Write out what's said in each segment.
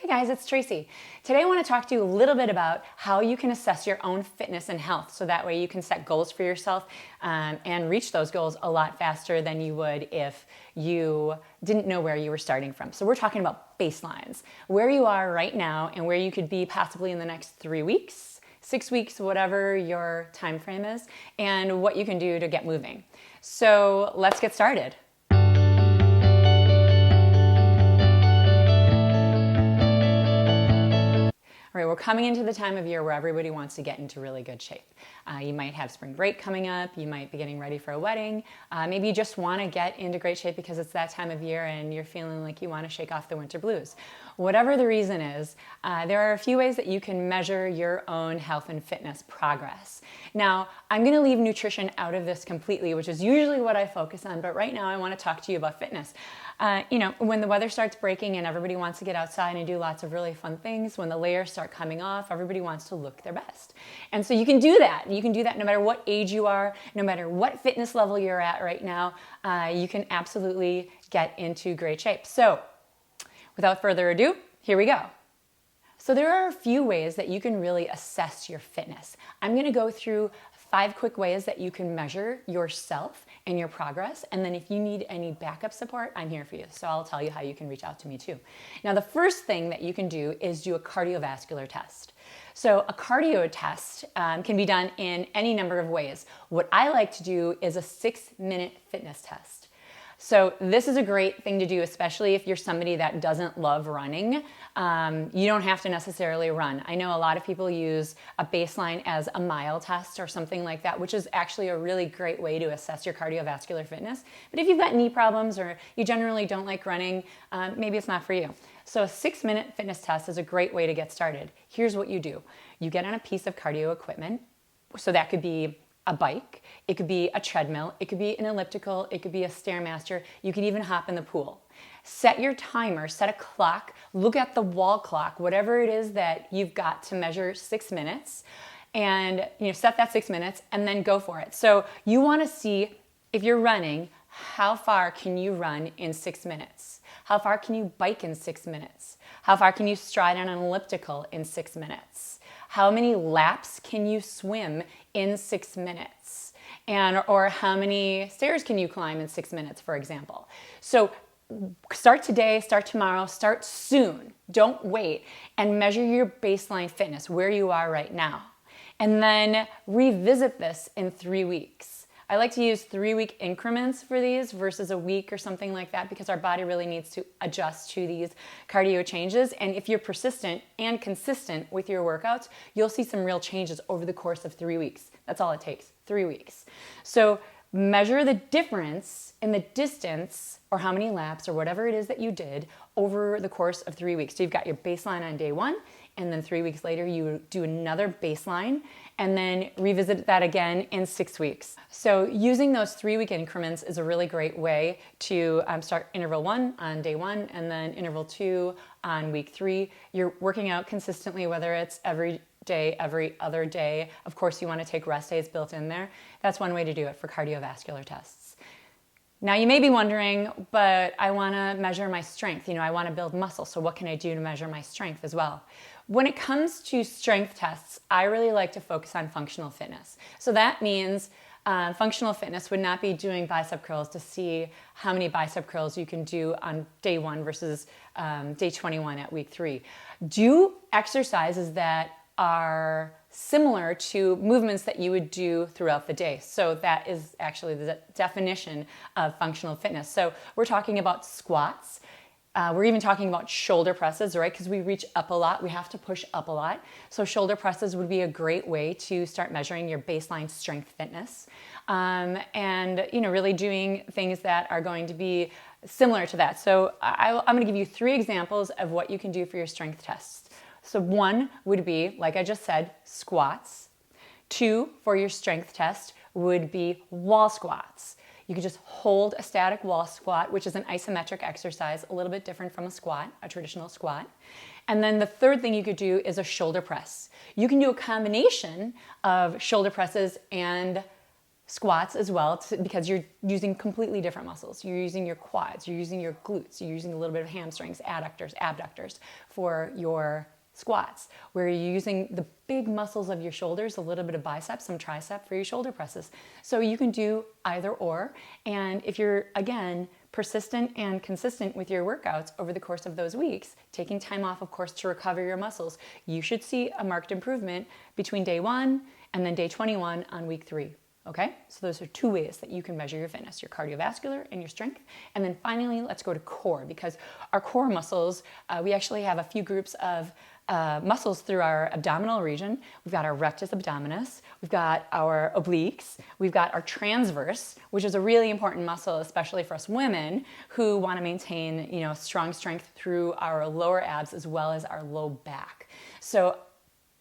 Hey guys, it's Tracy. Today I want to talk to you a little bit about how you can assess your own fitness and health so that way you can set goals for yourself and reach those goals a lot faster than you would if you didn't know where you were starting from. So we're talking about baselines, where you are right now and where you could be possibly in the next 3 weeks, 6 weeks, whatever your time frame is, and what you can do to get moving. So let's get started. All right, we're coming into the time of year where everybody wants to get into really good shape. You might have spring break coming up, you might be getting ready for a wedding, maybe you just want to get into great shape because it's that time of year and you're feeling like you want to shake off the winter blues. Whatever the reason is, there are a few ways that you can measure your own health and fitness progress. Now, I'm going to leave nutrition out of this completely, which is usually what I focus on, but right now I want to talk to you about fitness. When the weather starts breaking and everybody wants to get outside and do lots of really fun things, when the layers start coming off, everybody wants to look their best. And so you can do that. You can do that no matter what age you are, no matter what fitness level you're at right now. You can absolutely get into great shape. So without further ado, here we go. So there are a few ways that you can really assess your fitness. I'm going to go through 5 quick ways that you can measure yourself and your progress. And then if you need any backup support, I'm here for you. So I'll tell you how you can reach out to me too. Now, the first thing that you can do is do a cardiovascular test. So a cardio test can be done in any number of ways. What I like to do is a 6-minute fitness test. So this is a great thing to do, especially if you're somebody that doesn't love running. You don't have to necessarily run. I know a lot of people use a baseline as a mile test or something like that, which is actually a really great way to assess your cardiovascular fitness. But if you've got knee problems or you generally don't like running, maybe it's not for you. So a 6-minute fitness test is a great way to get started. Here's what you do. You get on a piece of cardio equipment. So that could be a bike, it could be a treadmill, it could be an elliptical, it could be a Stairmaster, you could even hop in the pool. Set your timer, set a clock, look at the wall clock, whatever it is that you've got to measure 6 minutes, and set that 6 minutes and then go for it. So you want to see, if you're running, how far can you run in 6 minutes? How far can you bike in 6 minutes? How far can you stride on an elliptical in 6 minutes? How many laps can you swim in 6 minutes? Or how many stairs can you climb in 6 minutes, for example? So start today, start tomorrow, start soon. Don't wait, and measure your baseline fitness, where you are right now. And then revisit this in 3 weeks. I like to use 3-week increments for these versus a week or something like that because our body really needs to adjust to these cardio changes. And if you're persistent and consistent with your workouts, you'll see some real changes over the course of 3 weeks. That's all it takes, 3 weeks. So measure the difference in the distance or how many laps or whatever it is that you did over the course of 3 weeks. So you've got your baseline on day 1, and then 3 weeks later you do another baseline and then revisit that again in 6 weeks. So using those 3-week increments is a really great way to start interval 1 on day 1 and then interval 2 on week 3. You're working out consistently, whether it's every day, every other day. Of course, you want to take rest days built in there. That's one way to do it for cardiovascular tests. Now you may be wondering, but I want to measure my strength. I want to build muscle. So what can I do to measure my strength as well? When it comes to strength tests, I really like to focus on functional fitness. So that means functional fitness would not be doing bicep curls to see how many bicep curls you can do on day 1 versus day 21 at week 3. Do exercises that are similar to movements that you would do throughout the day. So that is actually the definition of functional fitness. So we're talking about squats. We're even talking about shoulder presses, right? Because we reach up a lot, we have to push up a lot. So shoulder presses would be a great way to start measuring your baseline strength fitness. And really doing things that are going to be similar to that. So I'm going to give you 3 examples of what you can do for your strength tests. So 1 would be, like I just said, squats. 2 for your strength test would be wall squats. You could just hold a static wall squat, which is an isometric exercise, a little bit different from a squat, a traditional squat. And then the 3rd thing you could do is a shoulder press. You can do a combination of shoulder presses and squats as well, because you're using completely different muscles. You're using your quads, you're using your glutes, you're using a little bit of hamstrings, adductors, abductors for your squats, where you're using the big muscles of your shoulders, a little bit of biceps, some tricep for your shoulder presses. So you can do either or. And if you're, again, persistent and consistent with your workouts over the course of those weeks, taking time off, of course, to recover your muscles, you should see a marked improvement between day 1 and then day 21 on week 3. Okay, so those are 2 ways that you can measure your fitness, your cardiovascular and your strength. And then finally, let's go to core, because our core muscles, we actually have a few groups of muscles through our abdominal region. We've got our rectus abdominis, we've got our obliques, we've got our transverse, which is a really important muscle, especially for us women who want to maintain, strong strength through our lower abs as well as our low back. So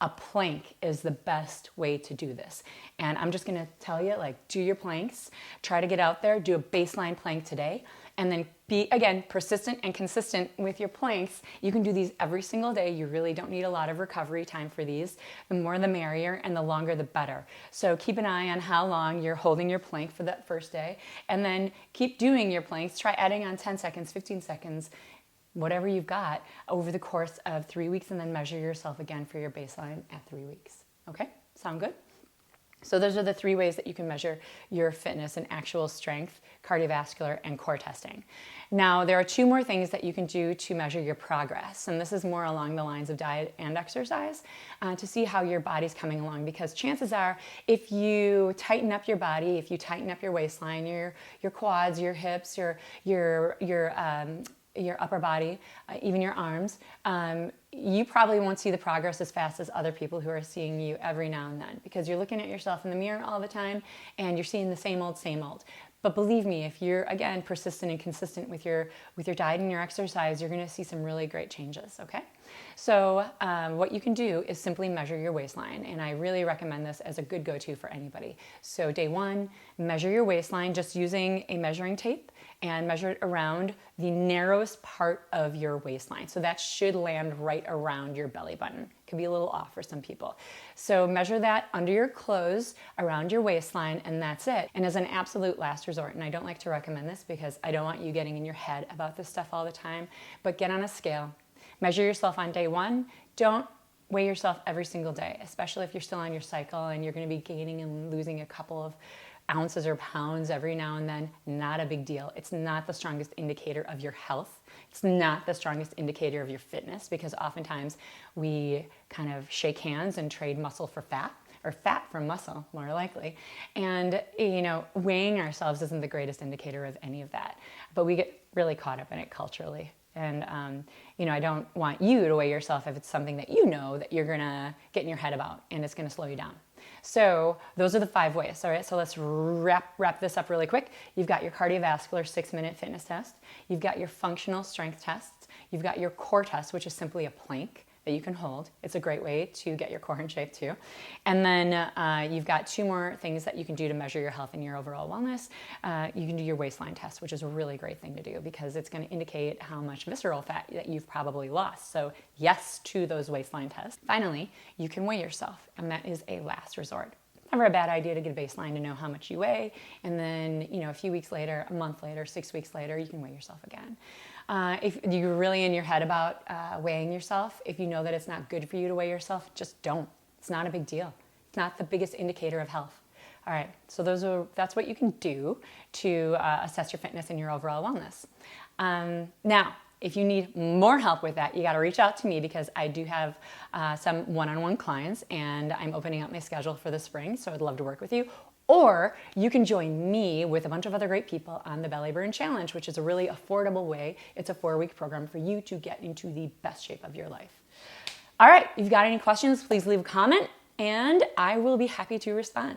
a plank is the best way to do this. And I'm just gonna tell you, do your planks, try to get out there, do a baseline plank today, and then be, again, persistent and consistent with your planks. You can do these every single day. You really don't need a lot of recovery time for these. The more the merrier, and the longer the better. So keep an eye on how long you're holding your plank for that first day, and then keep doing your planks. Try adding on 10 seconds, 15 seconds, whatever you've got over the course of 3 weeks, and then measure yourself again for your baseline at 3 weeks. Okay, sound good? So those are the 3 ways that you can measure your fitness and actual strength, cardiovascular, and core testing. Now, there are 2 more things that you can do to measure your progress, and this is more along the lines of diet and exercise, to see how your body's coming along, because chances are, if you tighten up your body, if you tighten up your waistline, your quads, your hips, your upper body, even your arms, you probably won't see the progress as fast as other people who are seeing you every now and then, because you're looking at yourself in the mirror all the time and you're seeing the same old, same old. But believe me, if you're, again, persistent and consistent with your diet and your exercise, you're going to see some really great changes, okay? So what you can do is simply measure your waistline, and I really recommend this as a good go-to for anybody. So day 1, measure your waistline just using a measuring tape, and measure it around the narrowest part of your waistline. So that should land right around your belly button. Could be a little off for some people. So measure that under your clothes, around your waistline, and that's it. And as an absolute last resort, and I don't like to recommend this because I don't want you getting in your head about this stuff all the time, but get on a scale. Measure yourself on day 1. Don't weigh yourself every single day, especially if you're still on your cycle and you're going to be gaining and losing a couple of ounces or pounds every now and then. Not a big deal. It's not the strongest indicator of your health. It's not the strongest indicator of your fitness, because oftentimes we kind of shake hands and trade muscle for fat, or fat for muscle, more likely. And, weighing ourselves isn't the greatest indicator of any of that. But we get really caught up in it culturally. And, I don't want you to weigh yourself if it's something that you know that you're going to get in your head about and it's going to slow you down. So those are the 5 ways. All right, so let's wrap this up really quick. You've got your cardiovascular 6-minute fitness test. You've got your functional strength tests. You've got your core test, which is simply a plank that you can hold. It's a great way to get your core in shape too. And then you've got 2 more things that you can do to measure your health and your overall wellness. You can do your waistline test, which is a really great thing to do because it's going to indicate how much visceral fat that you've probably lost. So yes to those waistline tests. Finally, you can weigh yourself, and that is a last resort. Never a bad idea to get a baseline to know how much you weigh, and then a few weeks later, a month later, 6 weeks later, you can weigh yourself again. If you're really in your head about weighing yourself, if you know that it's not good for you to weigh yourself, just don't. It's not a big deal. It's not the biggest indicator of health. All right, so that's what you can do to assess your fitness and your overall wellness. Now, if you need more help with that, you got to reach out to me, because I do have some one-on-one clients, and I'm opening up my schedule for the spring, so I'd love to work with you. Or you can join me with a bunch of other great people on the Belly Burn Challenge, which is a really affordable way. It's a 4-week program for you to get into the best shape of your life. All right, if you've got any questions, please leave a comment, and I will be happy to respond.